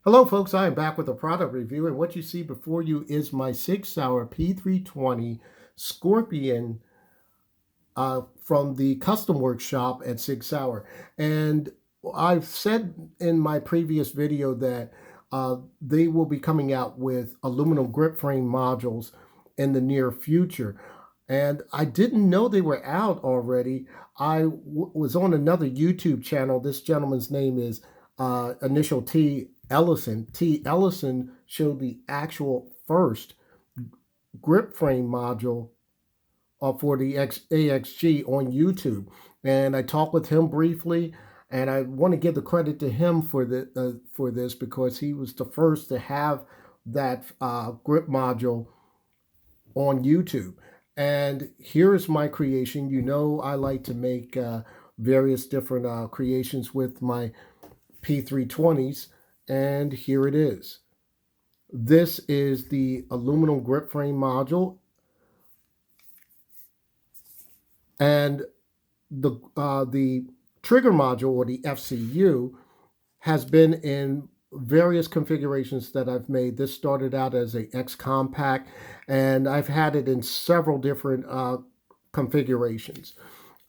Hello folks, I am back with a product review, and what you see before you is my Sauer P320 Scorpion from the custom workshop at Sauer. And I've said in my previous video that they will be coming out with aluminum grip frame modules in the near future. And I didn't know they were out already. I was on another YouTube channel. This gentleman's name is initial T. Ellison. T. Ellison showed the actual first grip frame module for the AXG on YouTube, and I talked with him briefly. And I want to give the credit to him for this because he was the first to have that grip module on YouTube. And here is my creation. You know, I like to make various different creations with my P320s, and here it is. This is the aluminum grip frame module, and the trigger module, or the FCU, has been in various configurations that I've made. This started out as a X compact, and I've had it in several different configurations.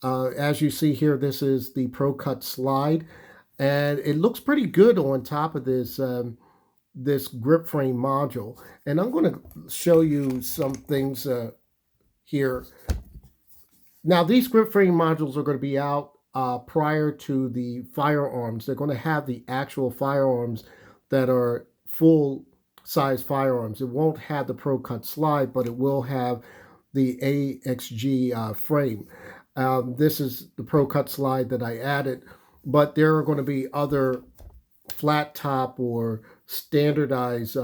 As you see here, this is the Pro Cut slide, and it looks pretty good on top of this grip frame module. And I'm going to show you some things here. Now, these grip frame modules are going to be out prior to the firearms. They're going to have the actual firearms that are full size firearms. It won't have the Pro Cut slide, but it will have the AXG frame. This is the Pro Cut slide that I added, but there are going to be other flat top or standardized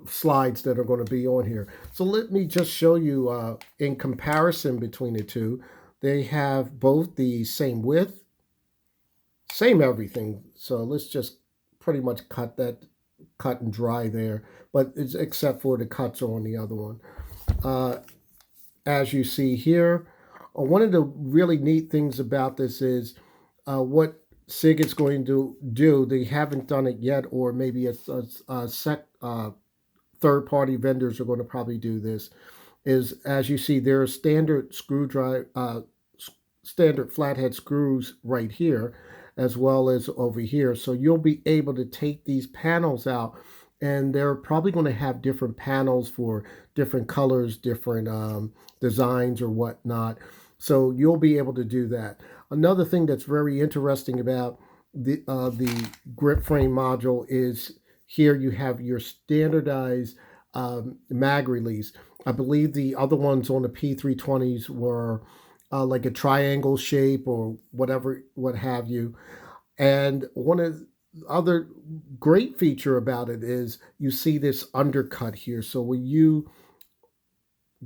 slides that are going to be on here. So let me just show you in comparison between the two. They have both the same width, same everything. So let's just pretty much cut and dry there, but it's except for the cuts on the other one. As you see here, one of the really neat things about this is what SIG is going to do. They haven't done it yet, or maybe third-party vendors are going to probably do this. Is, as you see, there are standard standard flathead screws right here, as well as over here. So you'll be able to take these panels out, and they're probably going to have different panels for different colors, different designs or whatnot. So you'll be able to do that. Another thing that's very interesting about the grip frame module is here you have your standardized mag release. I believe the other ones on the P320s were like a triangle shape or whatever, what have you. And one of the other great feature about it is you see this undercut here. So when you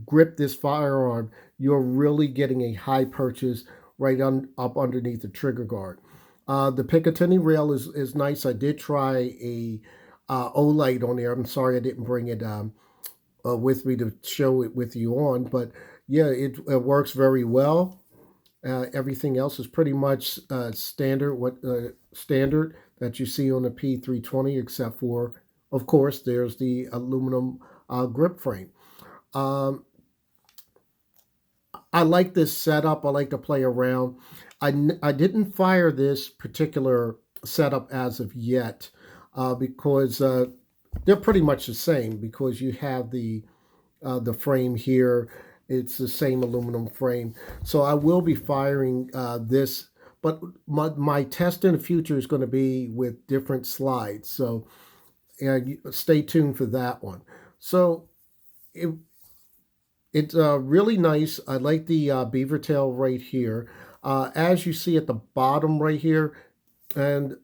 grip this firearm, you're really getting a high purchase right up underneath the trigger guard. The Picatinny rail is nice. I did try a O-light on there. I'm sorry I didn't bring it with me to show it with you on, but yeah, it works very well. Everything else is pretty much standard standard that you see on the P320, except for, of course, there's the aluminum grip frame. I like this setup. I like to play around. I didn't fire this particular setup as of yet because they're pretty much the same, because you have the frame here. It's the same aluminum frame. So I will be firing this, but my test in the future is going to be with different slides. So stay tuned for that one. So it's really nice. I like the beaver tail right here. As you see at the bottom right here, and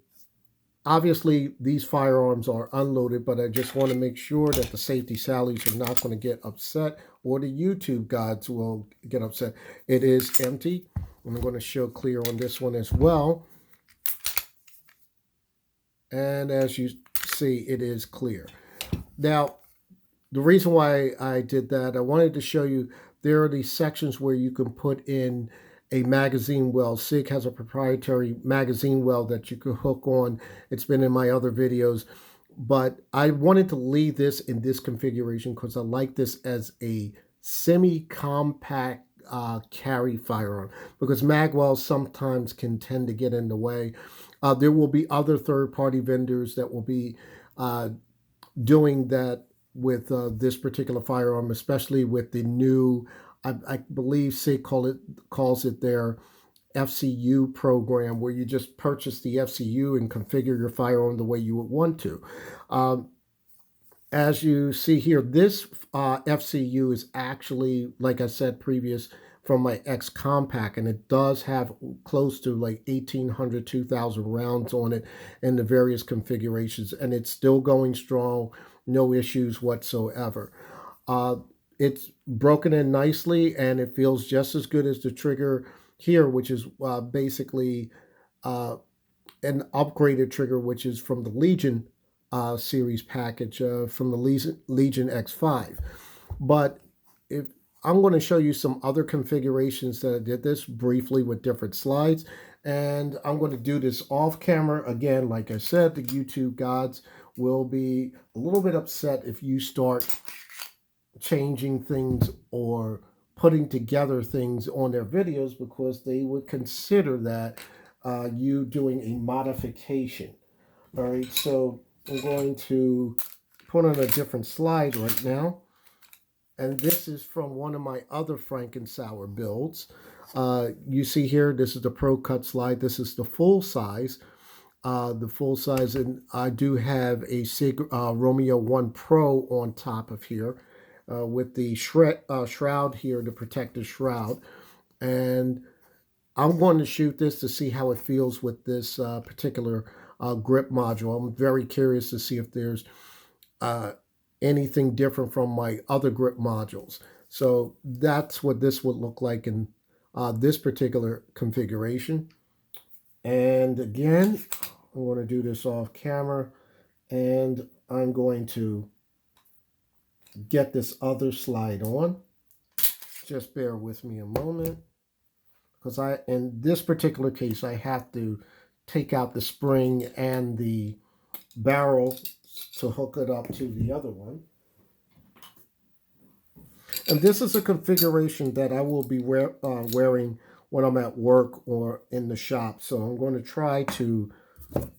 obviously these firearms are unloaded, but I just want to make sure that the safety Sallies are not going to get upset, or the YouTube gods will get upset. It is empty. I'm going to show clear on this one as well. And as you see, it is clear. Now, the reason why I did that, I wanted to show you there are these sections where you can put in a magazine well. SIG has a proprietary magazine well that you could hook on. It's been in my other videos, but I wanted to leave this in this configuration because I like this as a semi-compact carry firearm, because mag wells sometimes can tend to get in the way. There will be other third-party vendors that will be doing that with this particular firearm, especially with the new, I believe SIG calls it their FCU program, where you just purchase the FCU and configure your firearm the way you would want to. Um, as you see here, this FCU is actually, like I said previous, from my X Compact, and it does have close to like 1,800, 2,000 rounds on it in the various configurations, and it's still going strong, no issues whatsoever. Uh, it's broken in nicely, and it feels just as good as the trigger here, which is basically uh, an upgraded trigger, which is from the Legion series package from the Legion X5. But if I'm going to show you some other configurations that I did this briefly with different slides, and I'm going to do this off camera. Again, like I said, the YouTube gods will be a little bit upset if you start changing things or putting together things on their videos, because they would consider that you doing a modification. All right, so I'm going to put on a different slide right now. And this is from one of my other Sauer builds. You see here, this is the Pro Cut slide. This is the full size. And I do have a SIG Romeo 1 Pro on top of here with the shroud here, the protective shroud. And I'm going to shoot this to see how it feels with this particular grip module. I'm very curious to see if there's anything different from my other grip modules. So that's what this would look like in this particular configuration. And again, I'm going to do this off camera, and I'm going to get this other slide on. Just bear with me a moment, because in this particular case, I have to take out the spring and the barrel to hook it up to the other one. And this is a configuration that I will be wearing when I'm at work or in the shop. So I'm going to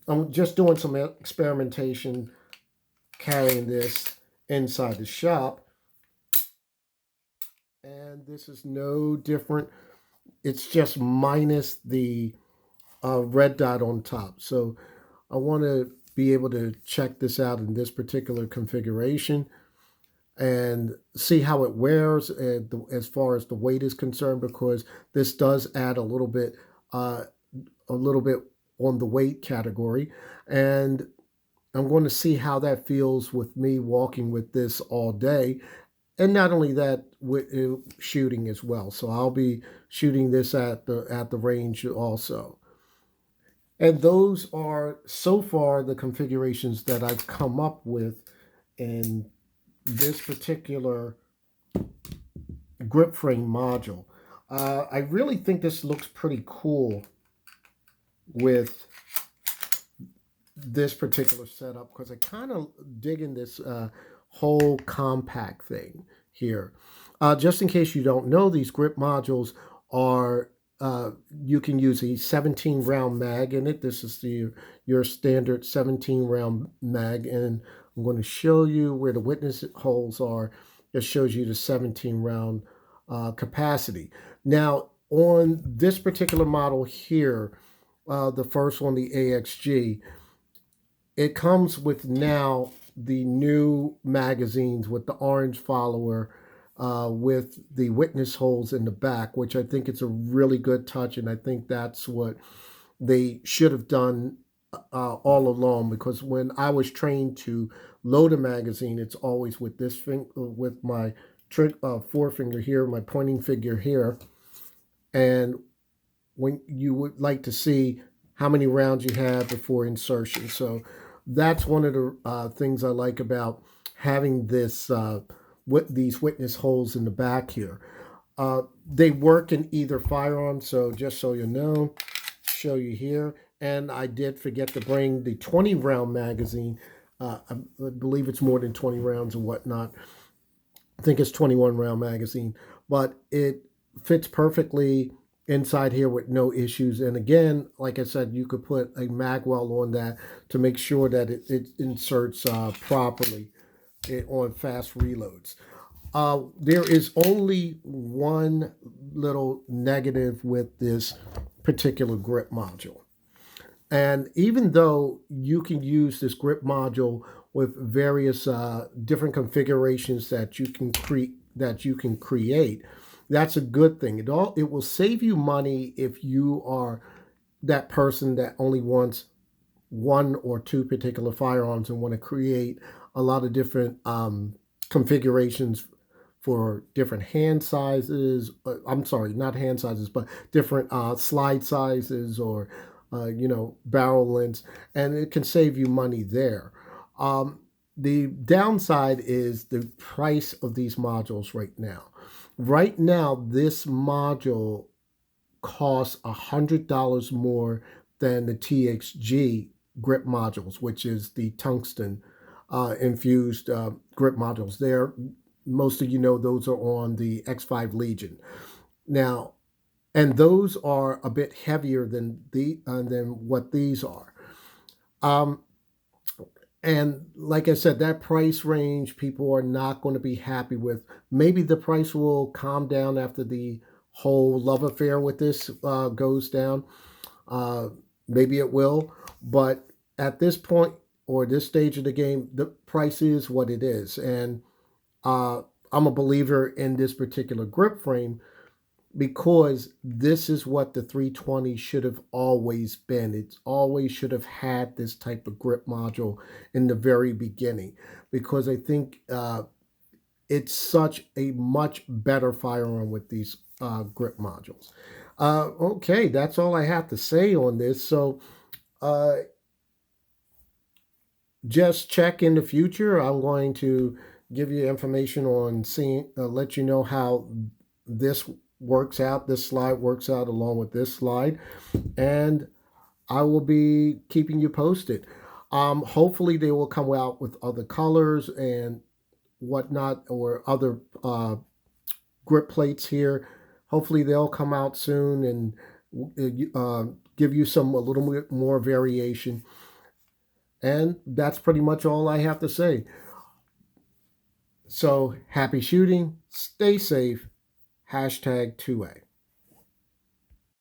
I'm just doing some experimentation carrying this inside the shop. And this is no different. It's just minus the red dot on top. So I want to be able to check this out in this particular configuration and see how it wears as far as the weight is concerned, because this does add a little bit on the weight category. And I'm going to see how that feels with me walking with this all day. And not only that, with shooting as well. So I'll be shooting this at the range also. And those are so far the configurations that I've come up with in this particular grip frame module. I really think this looks pretty cool with this particular setup, because I kind of dig in this whole compact thing here. Just in case you don't know, these grip modules are you can use a 17 round mag in it. This is your standard 17 round mag, and I'm going to show you where the witness holes are. It shows you the 17 round capacity. Now, on this particular model here, the first one, the AXG, it comes with now the new magazines with the orange follower with the witness holes in the back, which I think it's a really good touch, and I think that's what they should have done all along, because when I was trained to load a magazine, it's always with this with my forefinger here, my pointing finger here, and when you would like to see how many rounds you have before insertion. So that's one of the things I like about having this with these witness holes in the back here. They work in either firearm, so just so you know, show you here. And I did forget to bring the 20 round magazine. I believe it's more than 20 rounds and whatnot. I think it's 21 round magazine, but it fits perfectly inside here with no issues. And again, like I said, you could put a magwell on that to make sure that it inserts properly on fast reloads. There is only one little negative with this particular grip module. And even though you can use this grip module with various different configurations that you can create, that's a good thing. It will save you money if you are that person that only wants one or two particular firearms and want to create a lot of different configurations for different hand sizes. I'm sorry, not hand sizes, but different slide sizes or barrel lengths, and it can save you money there. The downside is the price of these modules right now. Right now, this module costs $100 more than the TXG grip modules, which is the tungsten infused grip modules. There, most of you know those are on the X5 Legion. Now, and those are a bit heavier than what these are. And like I said, that price range people are not going to be happy with. Maybe the price will calm down after the whole love affair with this goes down. Maybe it will, but at this point or this stage of the game, the price is what it is. And I'm a believer in this particular grip frame because this is what the 320 should have always been. It always should have had this type of grip module in the very beginning, because I think it's such a much better firearm with these grip modules. Okay, that's all I have to say on this. So just check in the future. I'm going to give you information on let you know how this works out. This slide works out along with this slide, and I will be keeping you posted. Hopefully they will come out with other colors and whatnot, or other grip plates here. Hopefully they'll come out soon and give you a little bit more variation. And that's pretty much all I have to say. So happy shooting, stay safe, #2A.